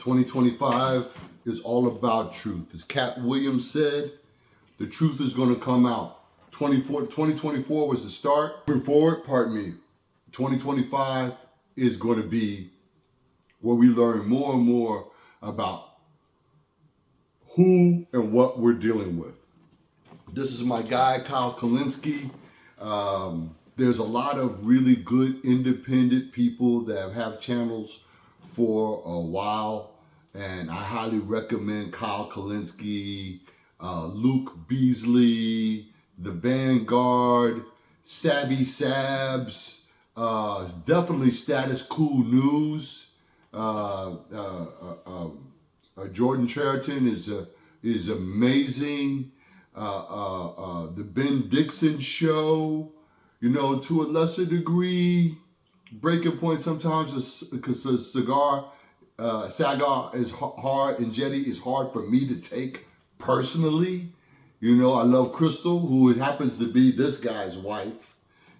2025 is all about truth. As Cat Williams said, the truth is going to come out. 2024 was the start. Moving forward, 2025 is going to be where we learn more and more about who and what we're dealing with. This is my guy, Kyle Kulinski. There's a lot of really good independent people that have channels for a while, and I highly recommend Kyle Kulinski, Luke Beasley, The Vanguard, Sabby Sabs, definitely Status Cool News. Jordan Chariton is amazing. The Ben Dixon Show, to a lesser degree. Breaking Point sometimes because Sagar is hard and Jetty is hard for me to take personally. I love Crystal, who happens to be this guy's wife.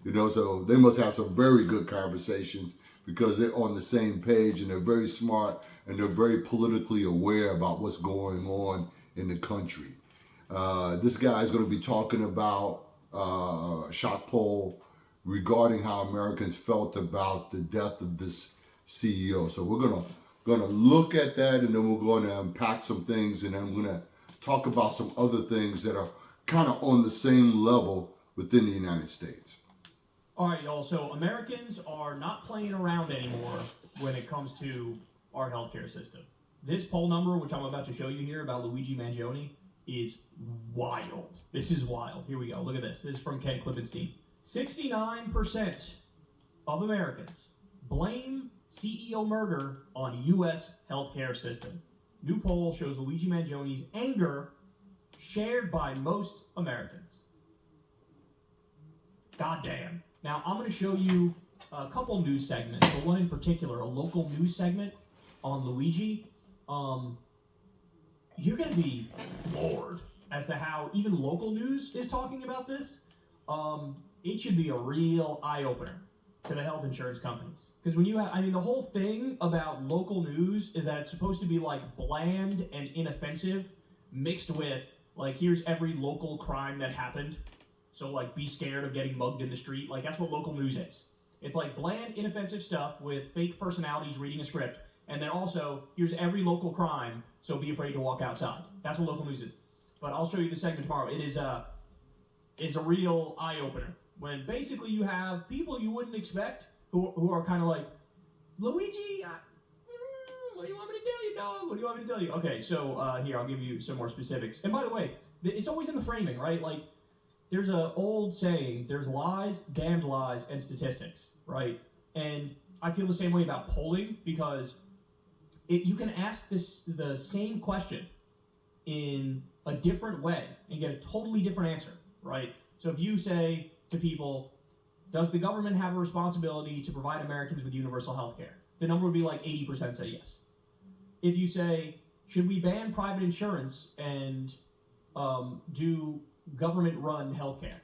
So they must have some very good conversations because they're on the same page and they're very smart and they're very politically aware about what's going on in the country. This guy is going to be talking about a shock poll regarding how Americans felt about the death of this CEO. So we're gonna look at that, and then we're going to unpack some things, and then we're going to talk about some other things that are kind of on the same level within the United States. All right, y'all. So Americans are not playing around anymore when it comes to our healthcare system. This poll number, which I'm about to show you here about Luigi Mangione, is wild. This is wild. Here we go. Look at this. This is from Ken Klippenstein. 69% of Americans blame CEO murder on U.S. healthcare system. New poll shows Luigi Mangione's anger shared by most Americans. Goddamn. Now, I'm going to show you a couple news segments, but one in particular, a local news segment on Luigi. You're going to be floored as to how even local news is talking about this. It should be a real eye-opener to the health insurance companies. Because when you have, the whole thing about local news is that it's supposed to be like bland and inoffensive mixed with, like, here's every local crime that happened. So, like, be scared of getting mugged in the street. Like, that's what local news is. It's like bland, inoffensive stuff with fake personalities reading a script. And then also, here's every local crime, so be afraid to walk outside. That's what local news is. But I'll show you the segment tomorrow. It's a real eye-opener. When basically you have people you wouldn't expect who are kind of like, Luigi, what do you want me to tell you, dog? What do you want me to tell you? Okay, so here, I'll give you some more specifics. And by the way, it's always in the framing, right? Like, there's an old saying, there's lies, damned lies, and statistics, right? And I feel the same way about polling because you can ask the same question in a different way and get a totally different answer, right? So if you say to people, does the government have a responsibility to provide Americans with universal health care? The number would be like 80% say yes. If you say, should we ban private insurance and do government-run health care?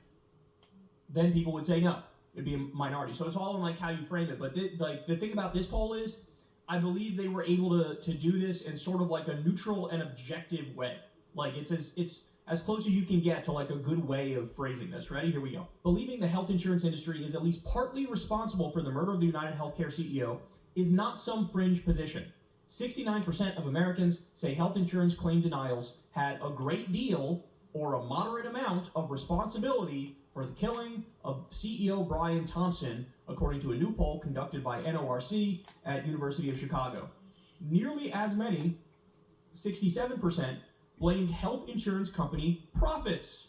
Then people would say no. It'd be a minority. So it's all in like how you frame it. But the thing about this poll is, I believe they were able to do this in sort of like a neutral and objective way. Like it's as close as you can get to like a good way of phrasing this. Ready? Here we go. Believing the health insurance industry is at least partly responsible for the murder of the United Healthcare CEO is not some fringe position. 69% of Americans say health insurance claim denials had a great deal or a moderate amount of responsibility for the killing of CEO Brian Thompson, according to a new poll conducted by NORC at University of Chicago. Nearly as many, 67%, blamed health insurance company profits.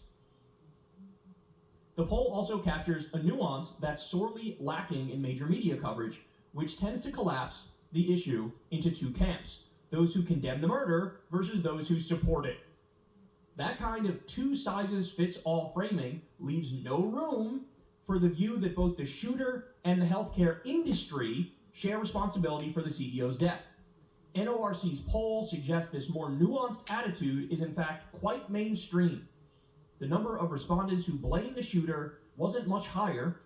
The poll also captures a nuance that's sorely lacking in major media coverage, which tends to collapse the issue into two camps: those who condemn the murder versus those who support it. That kind of two-sizes-fits-all framing leaves no room for the view that both the shooter and the healthcare industry share responsibility for the CEO's death. NORC's poll suggests this more nuanced attitude is in fact quite mainstream. The number of respondents who blamed the shooter wasn't much higher,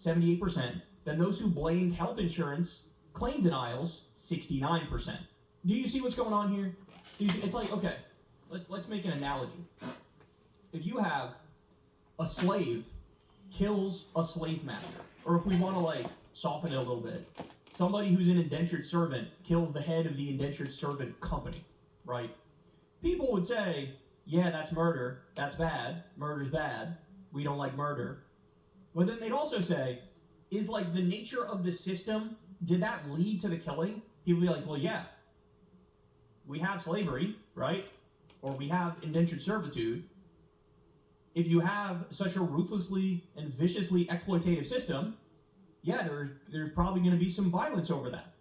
78%, than those who blamed health insurance claim denials, 69%. do you see what's going on here? It's like, okay, let's make an analogy. If you have a slave kills a slave master, or if we want to like soften it a little bit, somebody who's an indentured servant kills the head of the indentured servant company, right? People would say, yeah, that's murder, that's bad, murder's bad, we don't like murder. But then they'd also say, is like the nature of the system, did that lead to the killing? People would be like, well, yeah, we have slavery, right? Or we have indentured servitude. If you have such a ruthlessly and viciously exploitative system, yeah, there's probably going to be some violence over that.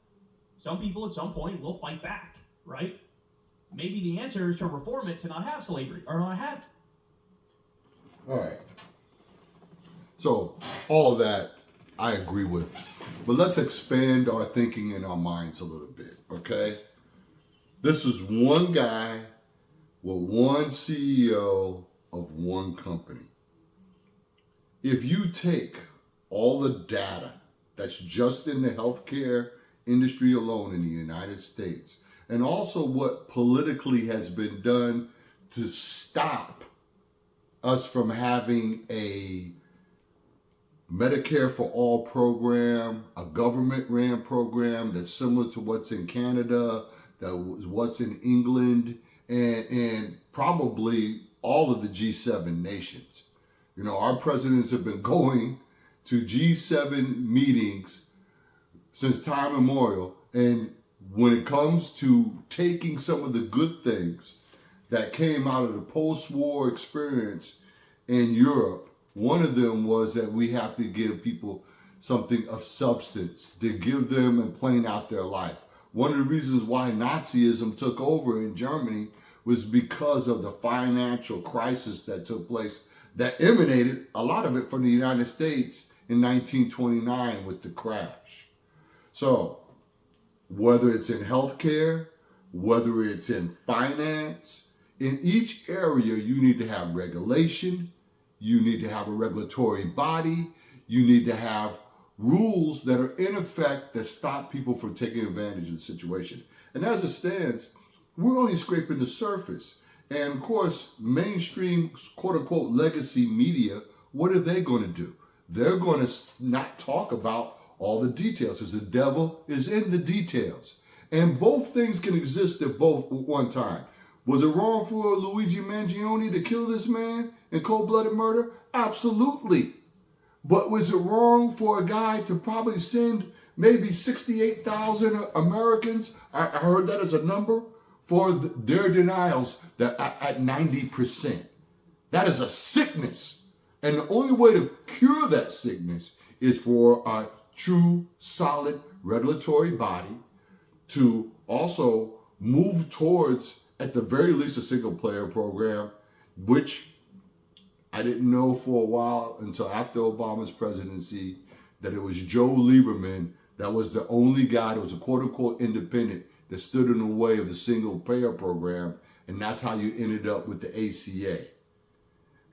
Some people at some point will fight back, right? Maybe the answer is to reform it to not have slavery, or not have it. All right. So all of that I agree with. But let's expand our thinking and our minds a little bit, okay? This is one guy with one CEO of one company. If you take all the data that's just in the healthcare industry alone in the United States, and also what politically has been done to stop us from having a Medicare for All program, a government-ran program that's similar to what's in Canada, what's in England, and probably all of the G7 nations. You know, our presidents have been going to G7 meetings since time immemorial, and when it comes to taking some of the good things that came out of the post-war experience in Europe, one of them was that we have to give people something of substance, to give them and plan out their life. One of the reasons why Nazism took over in Germany was because of the financial crisis that took place that emanated, a lot of it from the United States in 1929 with the crash. So, whether it's in healthcare, whether it's in finance, in each area you need to have regulation, you need to have a regulatory body, you need to have rules that are in effect that stop people from taking advantage of the situation. And as it stands, we're only scraping the surface. And of course, mainstream quote unquote legacy media, what are they going to do? They're going to not talk about all the details, because the devil is in the details. And both things can exist at one time. Was it wrong for Luigi Mangione to kill this man in cold-blooded murder? Absolutely. But was it wrong for a guy to probably send maybe 68,000 Americans, I heard that as a number, for their denials that at 90%? That is a sickness. And the only way to cure that sickness is for a true, solid regulatory body to also move towards, at the very least, a single-player program, which I didn't know for a while until after Obama's presidency that it was Joe Lieberman that was the only guy that was a quote-unquote independent that stood in the way of the single-payer program, and that's how you ended up with the ACA.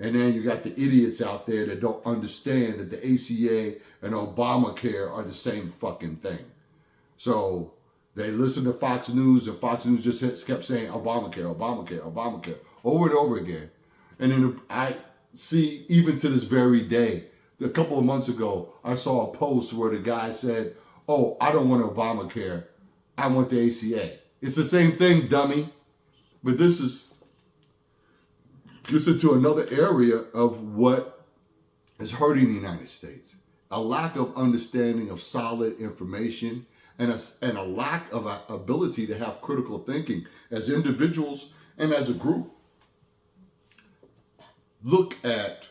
And then you got the idiots out there that don't understand that the ACA and Obamacare are the same fucking thing. So they listened to Fox News, and Fox News just kept saying Obamacare, Obamacare, Obamacare, over and over again. And then I see, even to this very day, a couple of months ago, I saw a post where the guy said, oh, I don't want Obamacare, I want the ACA. It's the same thing, dummy. But this gets into another area of what is hurting the United States. A lack of understanding of solid information and a lack of ability to have critical thinking as individuals and as a group. Look at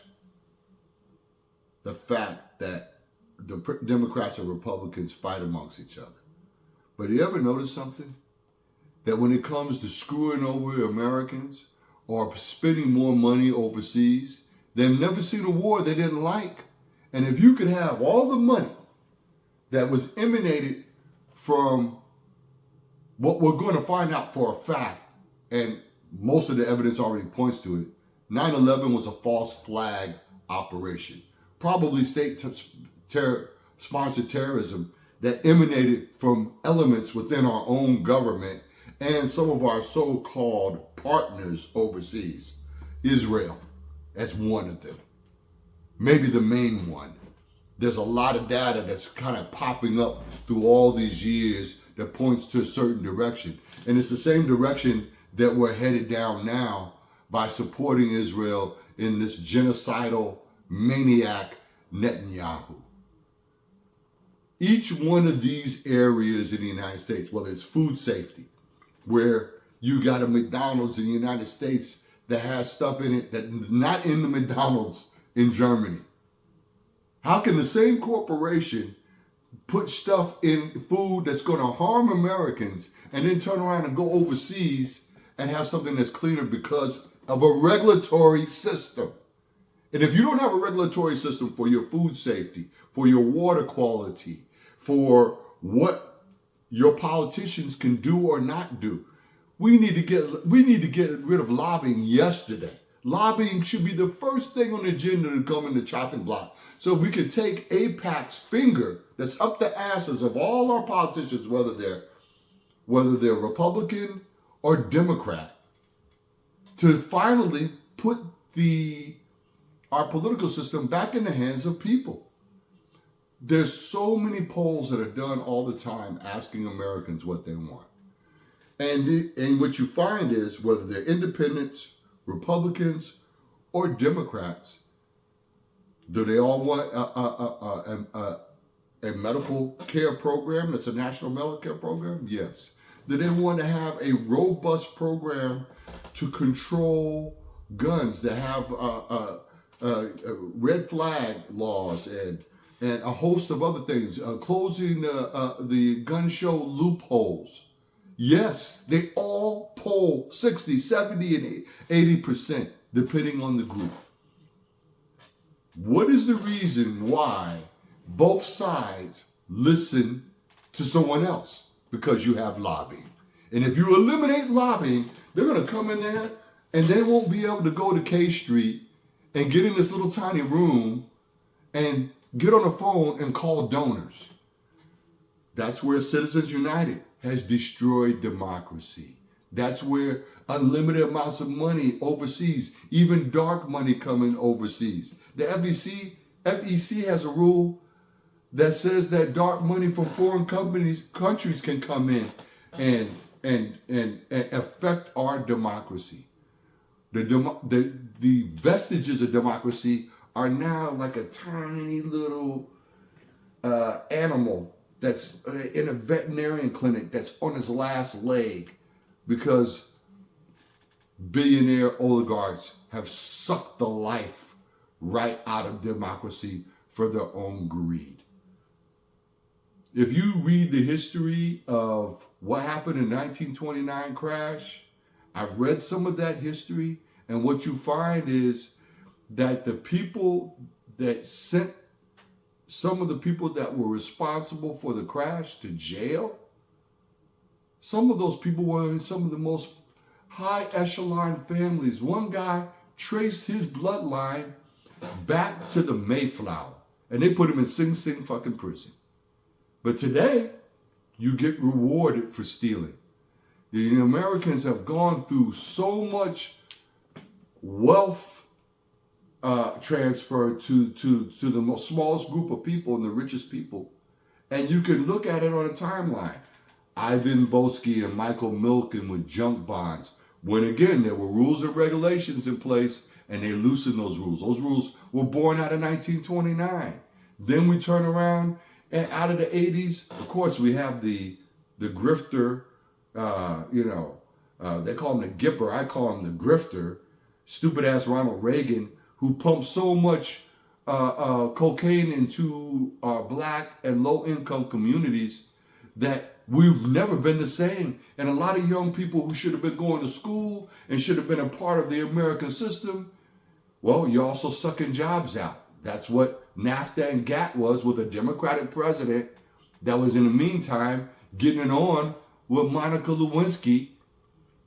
the fact that the Democrats and Republicans fight amongst each other. But you ever notice something? That when it comes to screwing over Americans or spending more money overseas, they've never seen a war they didn't like. And if you could have all the money that was emanated from what we're going to find out for a fact, and most of the evidence already points to it, 9/11 was a false flag operation. Probably state-sponsored terrorism that emanated from elements within our own government and some of our so-called partners overseas. Israel as one of them, maybe the main one. There's a lot of data that's kind of popping up through all these years that points to a certain direction. And it's the same direction that we're headed down now by supporting Israel in this genocidal maniac Netanyahu. Each one of these areas in the United States, whether it's food safety, where you got a McDonald's in the United States that has stuff in it that's not in the McDonald's in Germany. How can the same corporation put stuff in food that's going to harm Americans and then turn around and go overseas and have something that's cleaner because of a regulatory system? And if you don't have a regulatory system for your food safety, for your water quality, for what your politicians can do or not do, we need to get rid of lobbying yesterday. Lobbying should be the first thing on the agenda to come in the chopping block. So we can take AIPAC's finger that's up the asses of all our politicians, whether they're Republican or Democrat, to finally put our political system back in the hands of people. There's so many polls that are done all the time asking Americans what they want. And what you find is, whether they're independents, Republicans, or Democrats, do they all want a medical care program that's a national medical care program? Yes. Do they want to have a robust program to control guns, that have red flag laws and a host of other things, closing the gun show loopholes? Yes, they all poll 60, 70, and 80%, depending on the group. What is the reason why both sides listen to someone else? Because you have lobbying. And if you eliminate lobbying, they're going to come in there and they won't be able to go to K Street and get in this little tiny room and get on the phone and call donors. That's where Citizens United has destroyed democracy. That's where unlimited amounts of money overseas, even dark money coming overseas. The FEC has a rule that says that dark money from foreign countries can come in and affect our democracy. The vestiges of democracy are now like a tiny little animal that's in a veterinarian clinic that's on its last leg because billionaire oligarchs have sucked the life right out of democracy for their own greed. If you read the history of what happened in the 1929 crash, I've read some of that history, and what you find is that the people that sent some of the people that were responsible for the crash to jail, some of those people were in some of the most high echelon families. One guy traced his bloodline back to the Mayflower, and they put him in Sing Sing fucking prison. But today, you get rewarded for stealing. The Americans have gone through so much wealth transfer to the most smallest group of people and the richest people. And you can look at it on a timeline. Ivan Boesky and Michael Milken with junk bonds, when again, there were rules and regulations in place and they loosened those rules. Those rules were born out of 1929. Then we turn around and out of the 80s, of course, we have the grifter, they call him the Gipper. I call him the grifter. Stupid ass Ronald Reagan, who pumped so much cocaine into our black and low income communities that we've never been the same. And a lot of young people who should have been going to school and should have been a part of the American system, well, you're also sucking jobs out. That's what NAFTA and GATT was, with a Democratic president that was in the meantime getting it on with Monica Lewinsky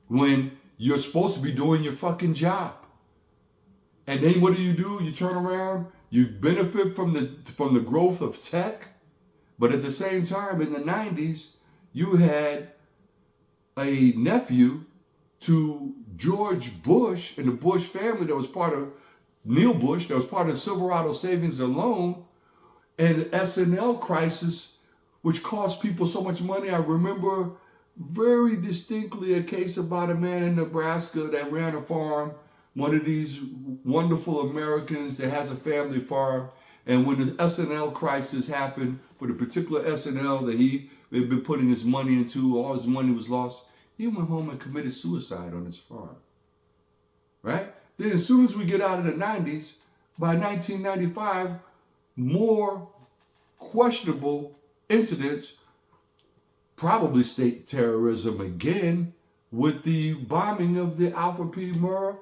when you're supposed to be doing your fucking job. And then what do? You turn around, you benefit from the growth of tech, but at the same time, in the 90s, you had a nephew to George Bush and the Bush family that was part of Neil Bush, that was part of Silverado Savings and Loan, and the SNL crisis, which cost people so much money. I remember very distinctly a case about a man in Nebraska that ran a farm, one of these wonderful Americans that has a family farm. And when the SNL crisis happened for the particular SNL that he had been putting his money into, all his money was lost, he went home and committed suicide on his farm. Right? Then as soon as we get out of the 90s, by 1995, more questionable incidents, probably state terrorism again, with the bombing of the Alfred P. Murrah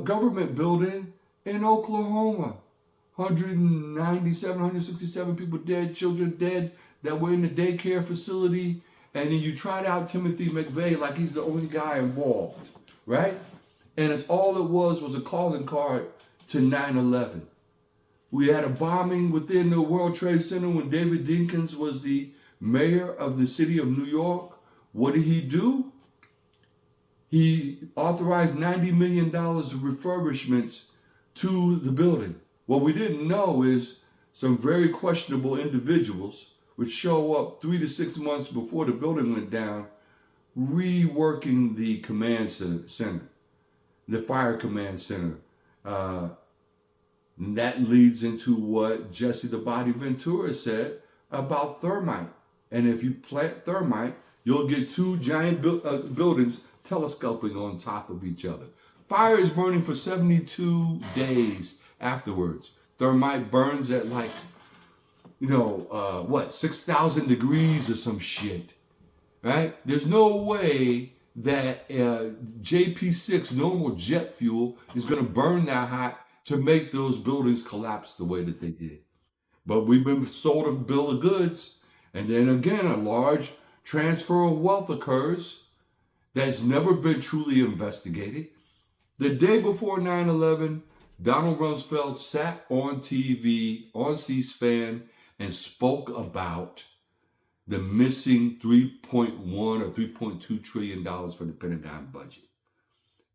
government building in Oklahoma. 197, 167 people dead, children dead that were in the daycare facility. And then you tried out Timothy McVeigh like he's the only guy involved, right? And it's all it was a calling card to 9/11. We had a bombing within the World Trade Center when David Dinkins was the mayor of the city of New York. What did he do? He authorized $90 million of refurbishments to the building. What we didn't know is some very questionable individuals would show up 3 to 6 months before the building went down, reworking the command center, the fire command center. And that leads into what Jesse the Body Ventura said about thermite. And if you plant thermite, you'll get two giant buildings telescoping on top of each other. Fire is burning for 72 days afterwards. Thermite burns at 6,000 degrees or some shit, right? There's no way that JP6 normal jet fuel is going to burn that hot to make those buildings collapse the way that they did. But we've been sold a bill of goods, and then again, a large transfer of wealth occurs that's never been truly investigated. The day before 9/11, Donald Rumsfeld sat on TV, on C-SPAN, and spoke about the missing $3.1 or $3.2 trillion for the Pentagon budget.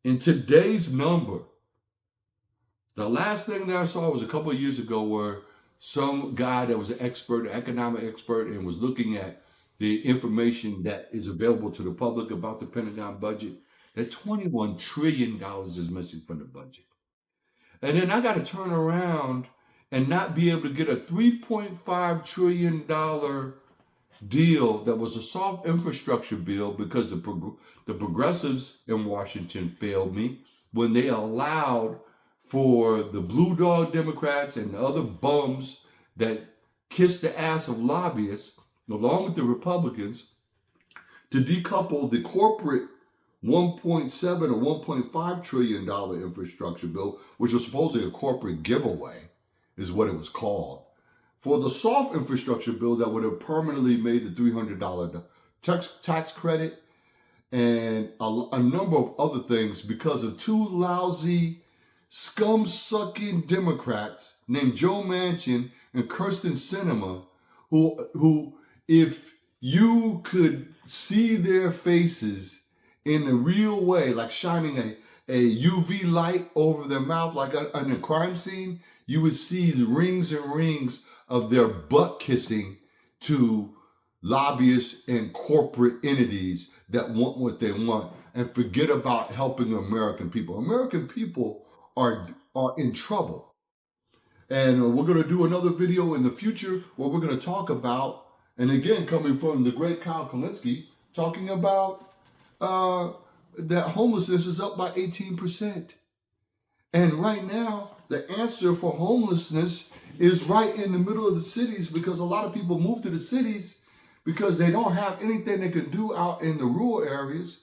In today's number, the last thing that I saw was a couple of years ago where some guy that was an expert, an economic expert, and was looking at the information that is available to the public about the Pentagon budget, that $21 trillion is missing from the budget. And then I got to turn around and not be able to get a $3.5 trillion deal that was a soft infrastructure bill because the progressives in Washington failed me when they allowed for the Blue Dog Democrats and other bums that kiss the ass of lobbyists, along with the Republicans, to decouple the corporate $1.7 or $1.5 trillion infrastructure bill, which was supposedly a corporate giveaway, is what it was called, for the soft infrastructure bill that would have permanently made the $300 tax credit and a number of other things because of two lousy, scum-sucking Democrats named Joe Manchin and Kyrsten Sinema, who if you could see their faces in a real way, like shining a UV light over their mouth, like on a crime scene, you would see the rings and rings of their butt kissing to lobbyists and corporate entities that want what they want and forget about helping American people. American people are in trouble. And we're going to do another video in the future where we're going to talk about, and again, coming from the great Kyle Kulinski, talking about that homelessness is up by 18%. And right now, the answer for homelessness is right in the middle of the cities because a lot of people move to the cities because they don't have anything they can do out in the rural areas.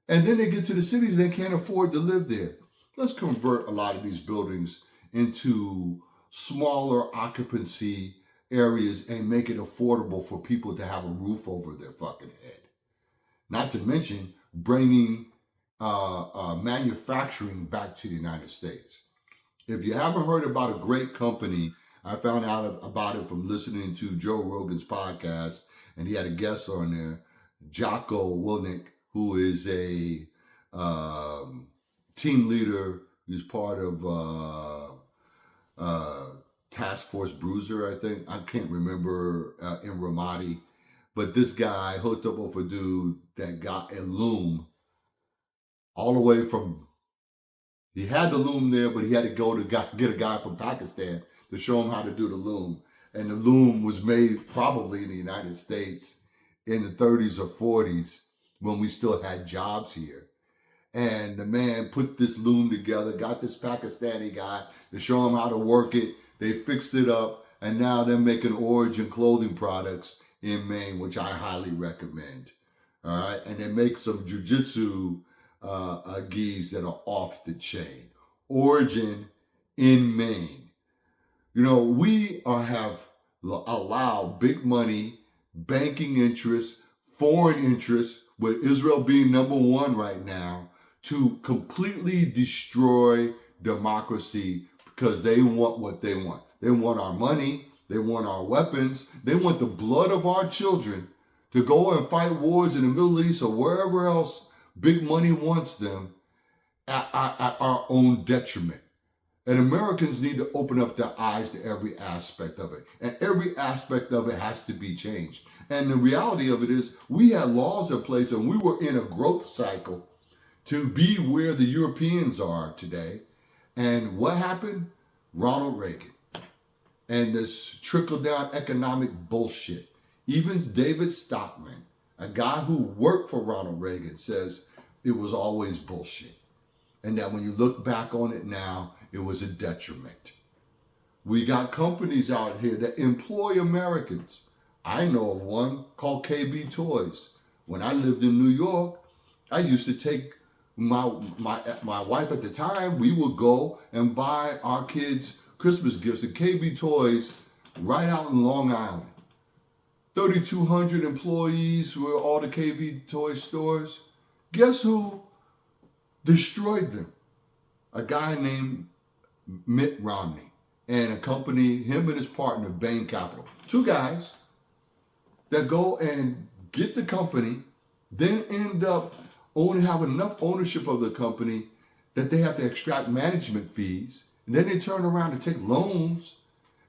And then they get to the cities, they can't afford to live there. Let's convert a lot of these buildings into smaller occupancy areas and make it affordable for people to have a roof over their fucking head. Not to mention bringing manufacturing back to the United States. If you haven't heard about a great company, I found out about it from listening to Joe Rogan's podcast, and he had a guest on there Jocko Willink, who is a team leader who's part of Task Force Bruiser, I think. I can't remember in Ramadi. But this guy hooked up with a dude that got a loom all the way from, he had the loom there, but he had to go to get a guy from Pakistan to show him how to do the loom. And the loom was made probably in the United States in the 30s or 40s when we still had jobs here. And the man put this loom together, got this Pakistani guy to show him how to work it. They fixed it up, and now they're making Origin clothing products in Maine, which I highly recommend. All right, and they make some jujitsu gis that are off the chain. Origin in Maine. You know, we have allowed big money, banking interests, foreign interests, with Israel being number one right now, to completely destroy democracy because they want what they want. They want our money. They want our weapons. They want the blood of our children to go and fight wars in the Middle East or wherever else big money wants them at our own detriment. And Americans need to open up their eyes to every aspect of it. And every aspect of it has to be changed. And the reality of it is we had laws in place and we were in a growth cycle to be where the Europeans are today. And what happened? Ronald Reagan. And this trickle-down economic bullshit. Even David Stockman, a guy who worked for Ronald Reagan, says it was always bullshit. And that when you look back on it now, it was a detriment. We got companies out here that employ Americans. I know of one called KB Toys. When I lived in New York, I used to take my wife at the time, we would go and buy our kids Christmas gifts at KB Toys right out in Long Island. 3,200 employees were all the KB Toys stores. Guess who destroyed them? A guy named Mitt Romney and a company, him and his partner, Bain Capital. Two guys that go and get the company, then end up only have enough ownership of the company that they have to extract management fees. And then they turn around and take loans.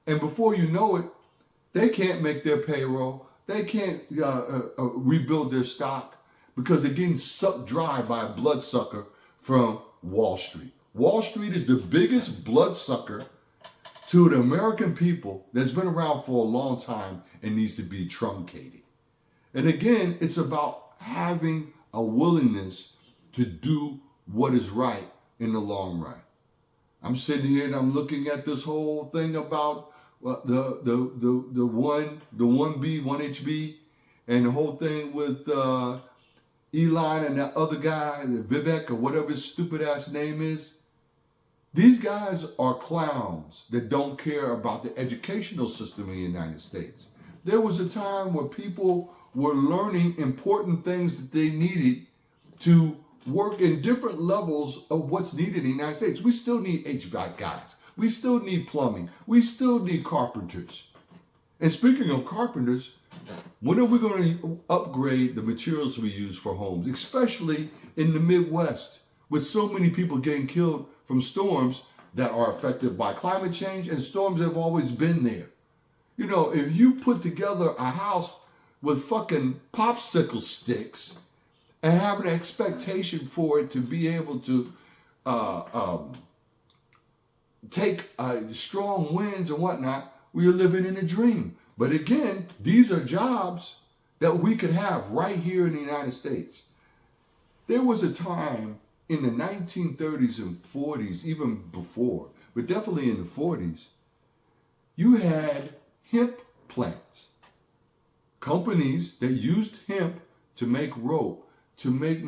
And before you know it, they can't make their payroll. They can't rebuild their stock because they're getting sucked dry by a bloodsucker from Wall Street. Wall Street is the biggest bloodsucker to the American people that's been around for a long time and needs to be truncated. And again, it's about having a willingness to do what is right in the long run. I'm sitting here and I'm looking at this whole thing about the 1B, 1HB, and the whole thing with Elon and that other guy, Vivek, or whatever his stupid ass name is. These guys are clowns that don't care about the educational system in the United States. There was a time where people were learning important things that they needed to work in different levels of what's needed in the United States. We still need HVAC guys. We still need plumbing. We still need carpenters. And speaking of carpenters, when are we going to upgrade the materials we use for homes, especially in the Midwest, with so many people getting killed from storms that are affected by climate change, and storms have always been there. You know, if you put together a house with fucking popsicle sticks and have an expectation for it to be able to take strong winds and whatnot, we are living in a dream. But again, these are jobs that we could have right here in the United States. There was a time in the 1930s and 40s, even before, but definitely in the 40s, you had hemp plants. Companies that used hemp to make rope, to make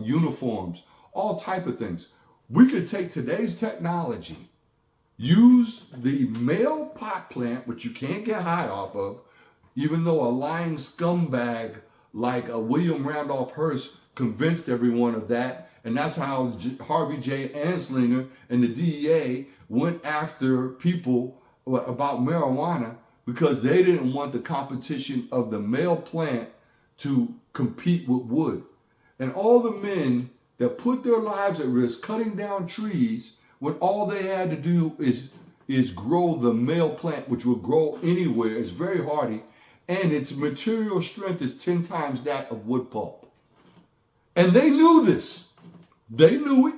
uniforms, all type of things. We could take today's technology, use the male pot plant, which you can't get high off of, even though a lying scumbag like a William Randolph Hearst convinced everyone of that. And that's how Harvey J. Anslinger and the DEA went after people about marijuana, because they didn't want the competition of the male plant to compete with wood. And all the men that put their lives at risk cutting down trees when all they had to do is grow the male plant, which will grow anywhere. It's very hardy, and its material strength is 10 times that of wood pulp. And they knew this. They knew it.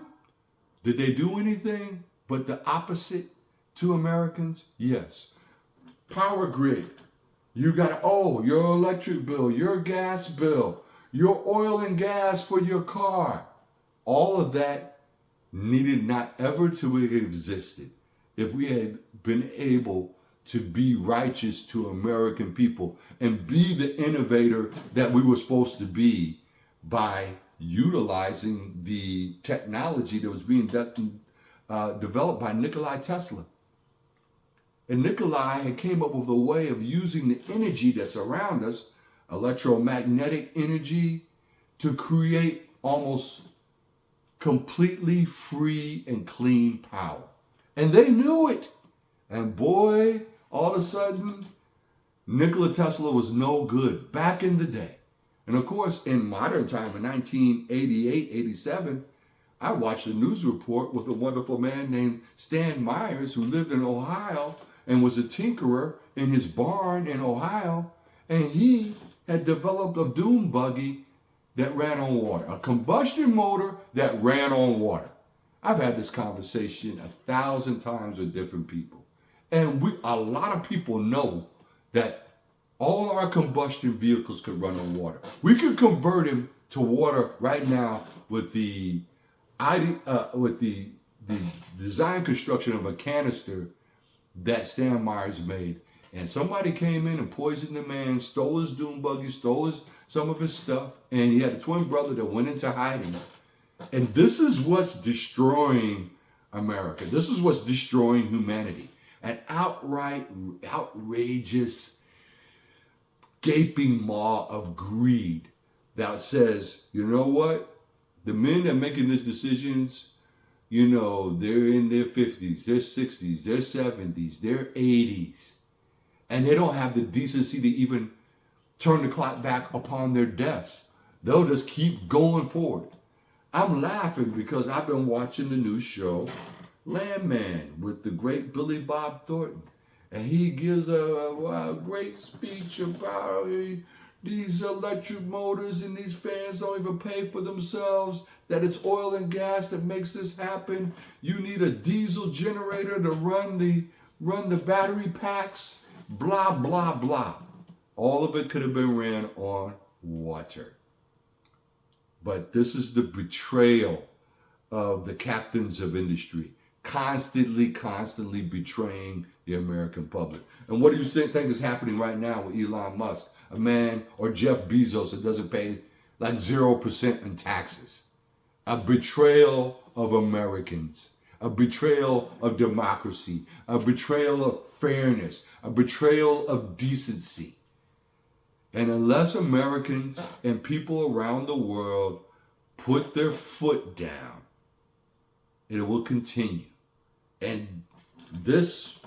Did they do anything but the opposite to Americans? Yes. Power grid. You got, your electric bill, your gas bill, your oil and gas for your car. All of that needed not ever to have existed if we had been able to be righteous to American people and be the innovator that we were supposed to be by utilizing the technology that was being developed by Nikola Tesla. And Nikola had came up with a way of using the energy that's around us, electromagnetic energy, to create almost completely free and clean power. And they knew it. And boy, all of a sudden, Nikola Tesla was no good back in the day. And of course, in modern time, in 1988, 87, I watched a news report with a wonderful man named Stan Myers, who lived in Ohio and was a tinkerer in his barn in Ohio. And he had developed a dune buggy that ran on water, a combustion motor that ran on water. I've had this conversation 1,000 times with different people. And a lot of people know that all our combustion vehicles could run on water. We could convert them to water right now with the design construction of a canister that Stan Myers made. And somebody came in and poisoned the man, stole his dune buggy, stole some of his stuff, and he had a twin brother that went into hiding. And this is what's destroying America. This is what's destroying humanity. An outrageous, gaping maw of greed that says, you know what? The men that are making these decisions, they're in their 50s, their 60s, their 70s, their 80s. And they don't have the decency to even turn the clock back upon their deaths. They'll just keep going forward. I'm laughing because I've been watching the new show, Landman, with the great Billy Bob Thornton. And he gives a great speech about these electric motors and these fans don't even pay for themselves, that it's oil and gas that makes this happen. You need a diesel generator to run the battery packs, blah, blah, blah. All of it could have been ran on water. But this is the betrayal of the captains of industry, constantly betraying the American public. And what do you think is happening right now with Elon Musk, a man, or Jeff Bezos that doesn't pay like 0% in taxes? A betrayal of Americans, a betrayal of democracy, a betrayal of fairness, a betrayal of decency. And unless Americans and people around the world put their foot down, it will continue. And this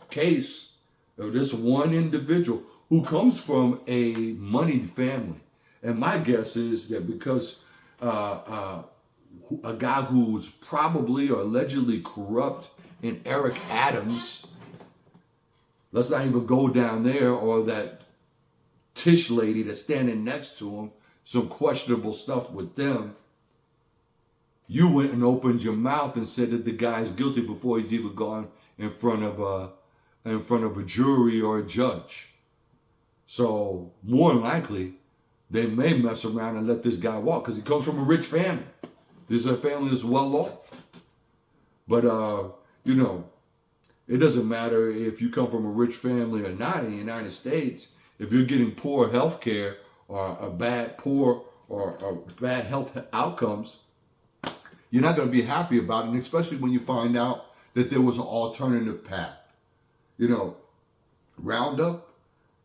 case of this one individual who comes from a moneyed family, and my guess is that because a guy who was probably or allegedly corrupt in Eric Adams, let's not even go down there, or that Tish lady that's standing next to him, some questionable stuff with them. You went and opened your mouth and said that the guy's guilty before he's even gone in front of a jury or a judge. So more than likely, they may mess around and let this guy walk because he comes from a rich family. This is a family that's well off. But it doesn't matter if you come from a rich family or not in the United States. If you're getting poor health care or bad health outcomes, you're not going to be happy about it, especially when you find out that there was an alternative path. Roundup,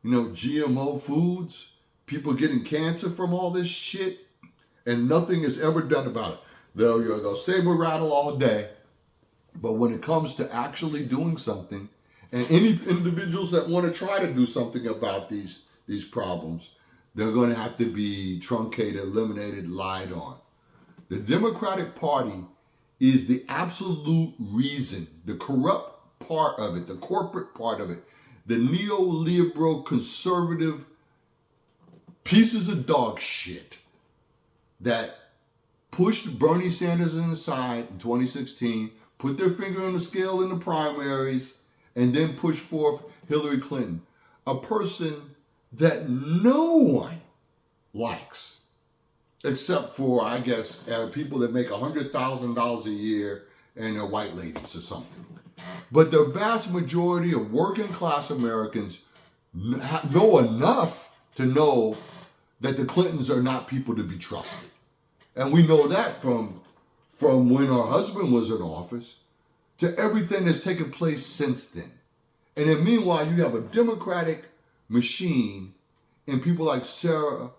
GMO foods, people getting cancer from all this shit, and nothing is ever done about it. They'll saber rattle all day, but when it comes to actually doing something, and any individuals that want to try to do something about these problems, they're going to have to be truncated, eliminated, lied on. The Democratic Party is the absolute reason, the corrupt part of it, the corporate part of it, the neoliberal conservative pieces of dog shit that pushed Bernie Sanders in the side in 2016, put their finger on the scale in the primaries, and then pushed forth Hillary Clinton, a person that no one likes, except for, I guess, people that make $100,000 a year and are white ladies or something. But the vast majority of working class Americans know enough to know that the Clintons are not people to be trusted. And we know that from when our husband was in office to everything that's taken place since then. And then meanwhile, you have a Democratic machine and people like Sarah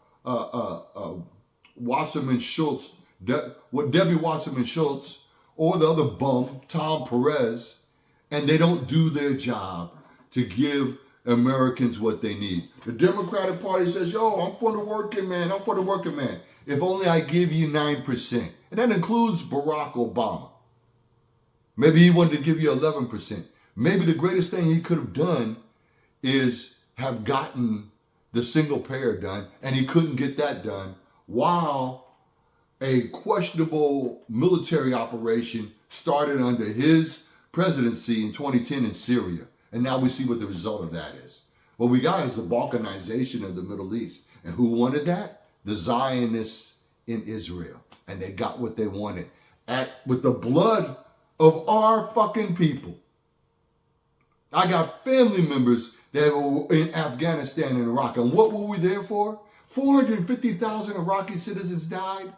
Wasserman Schultz, Debbie Wasserman Schultz, or the other bum, Tom Perez, and they don't do their job to give Americans what they need. The Democratic Party says, yo, I'm for the working man, I'm for the working man. If only I give you 9%. And that includes Barack Obama. Maybe he wanted to give you 11%. Maybe the greatest thing he could have done is have gotten the single payer done, and he couldn't get that done while a questionable military operation started under his presidency in 2010 in Syria. And now we see what the result of that is. What we got is the balkanization of the Middle East. And who wanted that? The Zionists in Israel. And they got what they wanted with the blood of our fucking people. I got family members that were in Afghanistan and Iraq. And what were we there for? 450,000 Iraqi citizens died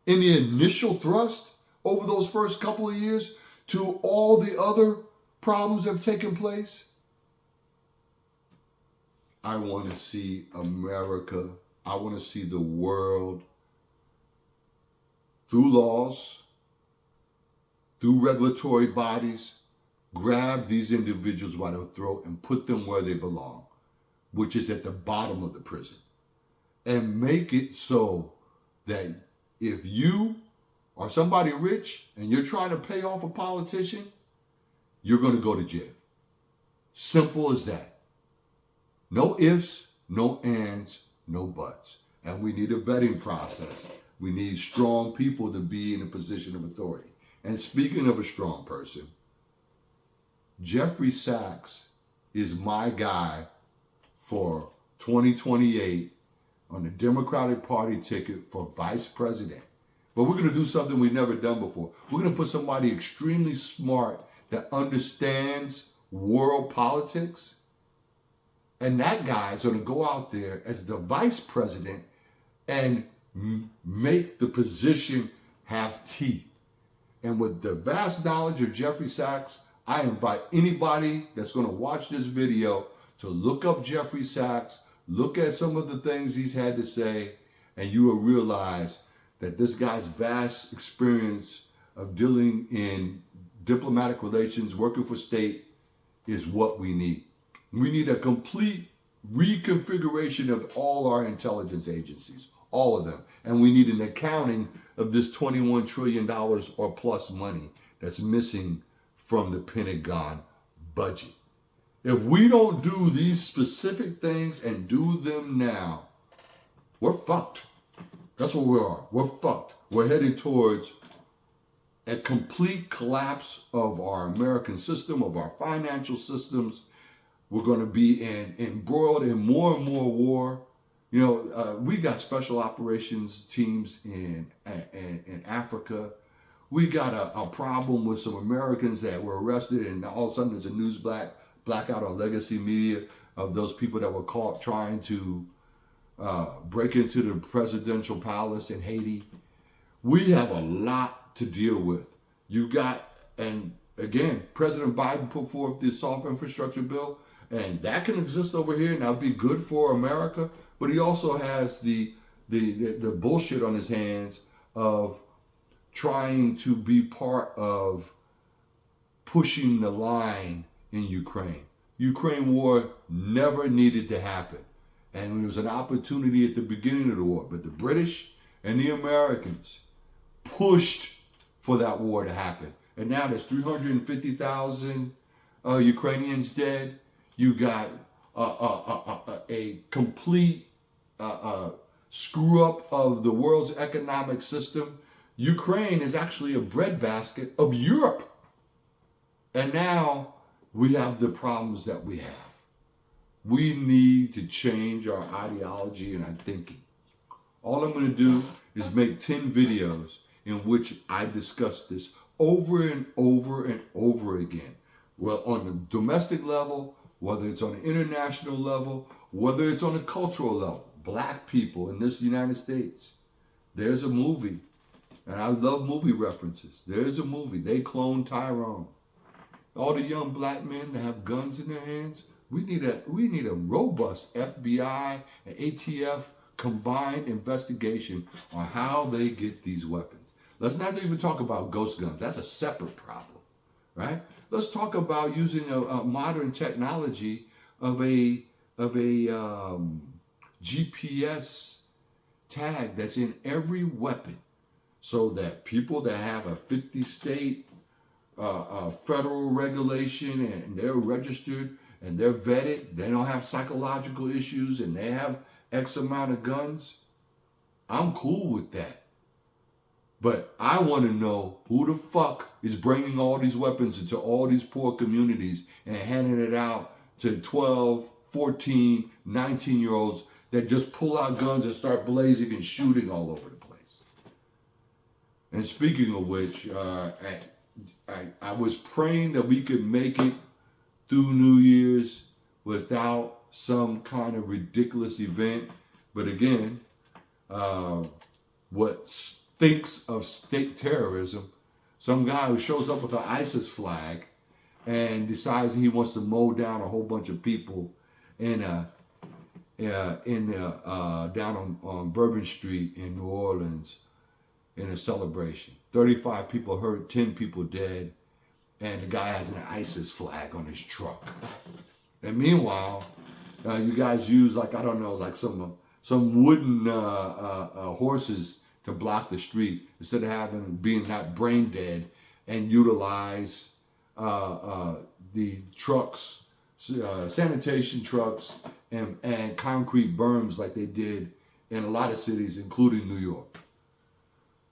in the initial thrust over those first couple of years to all the other problems that have taken place. I want to see America, I want to see the world through laws, through regulatory bodies, grab these individuals by the throat and put them where they belong, which is at the bottom of the prison. And make it so that if you are somebody rich and you're trying to pay off a politician, you're going to go to jail. Simple as that. No ifs, no ands, no buts. And we need a vetting process. We need strong people to be in a position of authority. And speaking of a strong person, Jeffrey Sachs is my guy for 2028 on the Democratic Party ticket for vice president. But we're going to do something we've never done before. We're going to put somebody extremely smart that understands world politics. And that guy is going to go out there as the vice president and make the position have teeth. And with the vast knowledge of Jeffrey Sachs, I invite anybody that's going to watch this video to look up Jeffrey Sachs, look at some of the things he's had to say, and you will realize that this guy's vast experience of dealing in diplomatic relations, working for state, is what we need. We need a complete reconfiguration of all our intelligence agencies, all of them. And we need an accounting of this $21 trillion or plus money that's missing from the Pentagon budget. If we don't do these specific things and do them now, we're fucked. That's what we are. We're fucked. We're heading towards a complete collapse of our American system, of our financial systems. We're going to be embroiled in more and more war. You know, we got special operations teams in Africa. We got a problem with some Americans that were arrested, and all of a sudden there's a news blackout on legacy media of those people that were caught trying to break into the presidential palace in Haiti. We have a lot to deal with. You got, and again, President Biden put forth the soft infrastructure bill, and that can exist over here, and that'll be good for America. But he also has the bullshit on his hands of trying to be part of pushing the line in Ukraine. Ukraine war never needed to happen. And it was an opportunity at the beginning of the war. But the British and the Americans pushed for that war to happen. And now there's 350,000 Ukrainians dead. You got a complete screw up of the world's economic system. Ukraine is actually a breadbasket of Europe. And now we have the problems that we have. We need to change our ideology and our thinking. All I'm going to do is make 10 videos in which I discuss this over and over and over again. Well, on the domestic level, whether it's on an international level, whether it's on a cultural level. Black people in this United States. There's a movie, and I love movie references. There's a movie. They cloned Tyrone. All the young black men that have guns in their hands, we need a robust FBI and ATF combined investigation on how they get these weapons. Let's not even talk about ghost guns. That's a separate problem, right? Let's talk about using a modern technology of a GPS tag that's in every weapon, so that people that have a 50 state federal regulation and they're registered and they're vetted, they don't have psychological issues, and they have X amount of guns, I'm cool with that. But I want to know who the fuck is bringing all these weapons into all these poor communities and handing it out to 12, 14, 19-year-olds that just pull out guns and start blazing and shooting all over the place. And speaking of which, I was praying that we could make it through New Year's without some kind of ridiculous event. But again, what stinks of state terrorism, some guy who shows up with an ISIS flag and decides he wants to mow down a whole bunch of people down on Bourbon Street in New Orleans in a celebration. 35 people hurt, 10 people dead, and the guy has an ISIS flag on his truck. And meanwhile, you guys use some wooden horses to block the street instead of being not brain dead, and utilize the trucks, sanitation trucks, and concrete berms like they did in a lot of cities, including New York.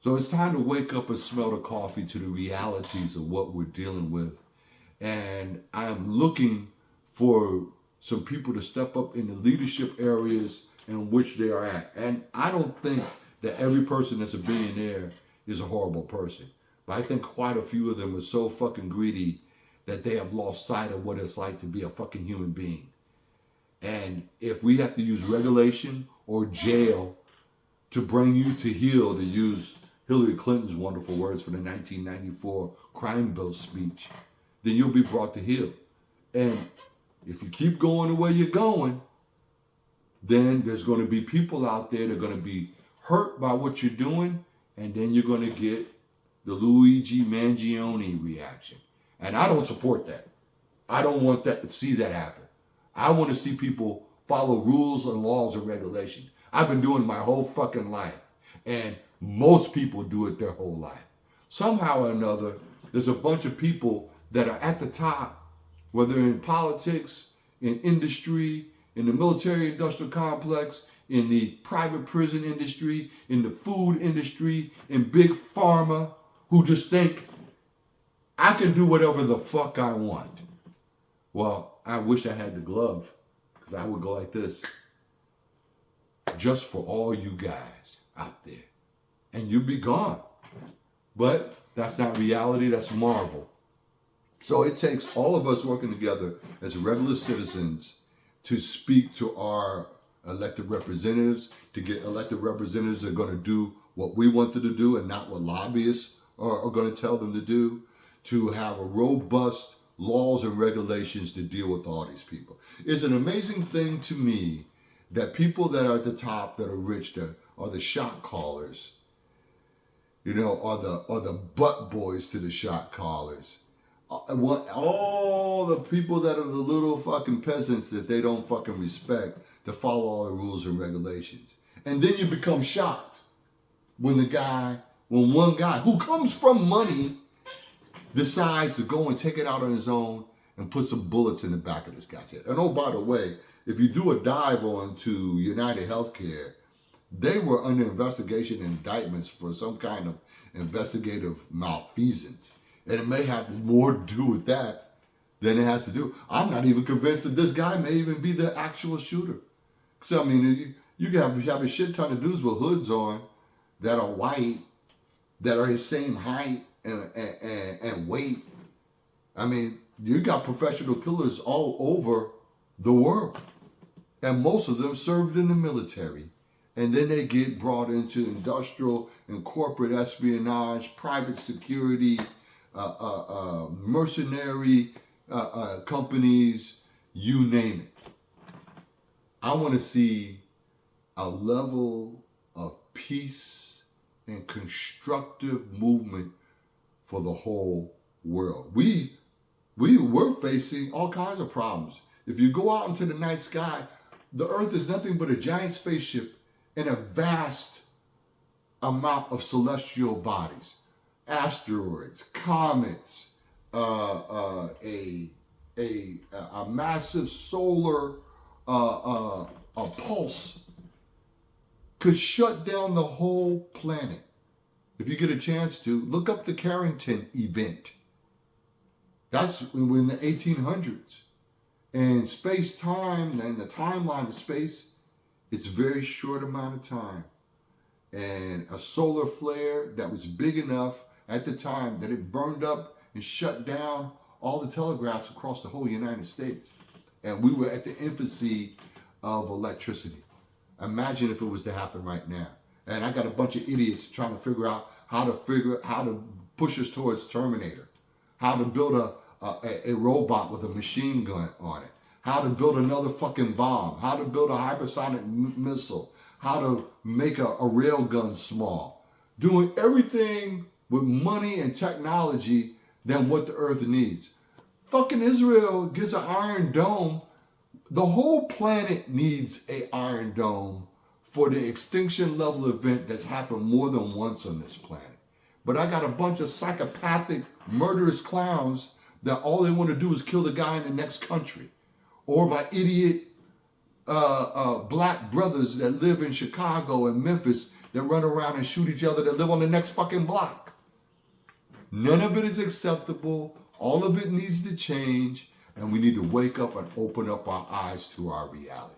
So it's time to wake up and smell the coffee to the realities of what we're dealing with. And I am looking for some people to step up in the leadership areas in which they are at. And I don't think that every person that's a billionaire is a horrible person. But I think quite a few of them are so fucking greedy that they have lost sight of what it's like to be a fucking human being. And if we have to use regulation or jail to bring you to heel, to use Hillary Clinton's wonderful words for the 1994 crime bill speech, then you'll be brought to heel. And if you keep going the way you're going, then there's going to be people out there that are going to be hurt by what you're doing, and then you're going to get the Luigi Mangione reaction. And I don't support that. I don't want to see that happen. I want to see people follow rules and laws and regulations. I've been doing it my whole fucking life. And most people do it their whole life. Somehow or another, there's a bunch of people that are at the top, whether in politics, in industry, in the military industrial complex, in the private prison industry, in the food industry, in big pharma, who just think, I can do whatever the fuck I want. Well, I wish I had the glove, because I would go like this. Just for all you guys out there. And you'd be gone. But that's not reality, that's Marvel. So it takes all of us working together as regular citizens to speak to our elected representatives, to get elected representatives that are going to do what we want them to do and not what lobbyists are going to tell them to do, to have a robust laws and regulations to deal with all these people. It's an amazing thing to me that people that are at the top, that are rich, that are the shot callers, are the butt boys to the shot callers. All the people that are the little fucking peasants that they don't fucking respect to follow all the rules and regulations. And then you become shocked when one guy who comes from money decides to go and take it out on his own and put some bullets in the back of this guy's head. And oh, by the way, if you do a dive onto United Healthcare, they were under investigation and indictments for some kind of investigative malfeasance. And it may have more to do with that than it has to do. I'm not even convinced that this guy may even be the actual shooter. So, I mean, you have a shit ton of dudes with hoods on that are white, that are his same height and weight. I mean, you got professional killers all over the world. And most of them served in the military. And then they get brought into industrial and corporate espionage, private security, mercenary companies, you name it. I want to see a level of peace and constructive movement for the whole world. We're facing all kinds of problems. If you go out into the night sky, the Earth is nothing but a giant spaceship and a vast amount of celestial bodies, asteroids, comets, a massive solar a pulse could shut down the whole planet. If you get a chance to, look up the Carrington event. That's in the 1800s. And space-time and the timeline of space, it's a very short amount of time. And a solar flare that was big enough at the time that it burned up and shut down all the telegraphs across the whole United States. And we were at the infancy of electricity. Imagine if it was to happen right now. And I got a bunch of idiots trying to figure out how to push us towards Terminator, how to build a robot with a machine gun on it, how to build another fucking bomb, how to build a hypersonic missile, how to make a rail gun small, doing everything with money and technology than what the earth needs. Fucking Israel gets an Iron Dome. The whole planet needs an Iron Dome for the extinction level event that's happened more than once on this planet. But I got a bunch of psychopathic, murderous clowns that all they want to do is kill the guy in the next country. Or my idiot black brothers that live in Chicago and Memphis that run around and shoot each other that live on the next fucking block. None of it is acceptable. All of it needs to change. And we need to wake up and open up our eyes to our reality.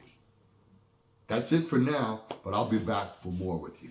That's it for now, but I'll be back for more with you.